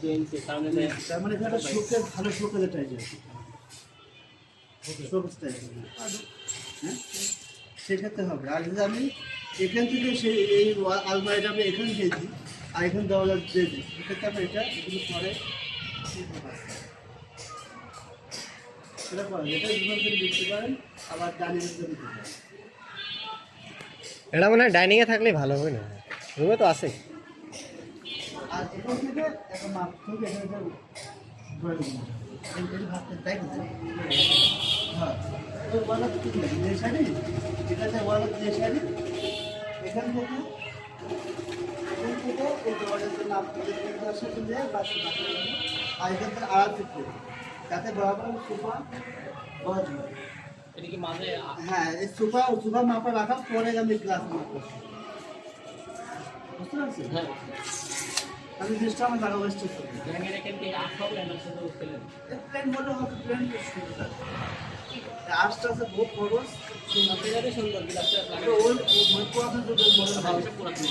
2 ইঞ্চি সামনে দেয়, তার মানে এটা শোকের ভালো শোকের টাইজের শোকের টাইজের হ্যাঁ সেক্ষেত্রে হবে। আর যদি আমি এখান থেকে সেই এই আলমারিটা আমি এখানে দিয়েছি আর এখানে দেওয়ালে দিয়ে দিই, সেক্ষেত্রে আমি এটা এগুলো পরে সেটা করেন, এটা দুজন করে দিতে পারেন, আবার ডাইনিং করে দিতে পারেন। এটা মনে হয় ডাইনিংয়ে থাকলেই ভালো হবে না, রুমে তো আছে। আর এখান থেকে একটা মাপ থেকে এখানে ধরে দিন, এই ভাবতে তাই তো হ্যাঁ তো ওয়ালা তো ঠিক আছে, যে সাইডে এখানে ওয়ালা যে সাইডে এখান থেকে এই দেওয়ালের জন্য আপনাদের আসে দিয়ে বাসি আর এখান থেকে আড়াল ফিট যাতে বরাবর সোফা বড় হয়। এটা কি মাঝে হ্যাঁ এই সোফা মাপা রাখা পরে আমি গ্লাস মাপ করছি, বুঝতে পারছি? হ্যাঁ আমি জিনিসটা আমার জায়গা ওয়েস্ট করি ব্যাঙের এখান থেকে আট হবে না, শুধু ফেলে প্লেন মনে হবে, প্লেন সুন্দর আর্টসটা আছে বহু খরচ সুন্দর সুন্দর বিলাসটা লাগে, ওই পুরাতন যুগের মনে হয় পুরাতন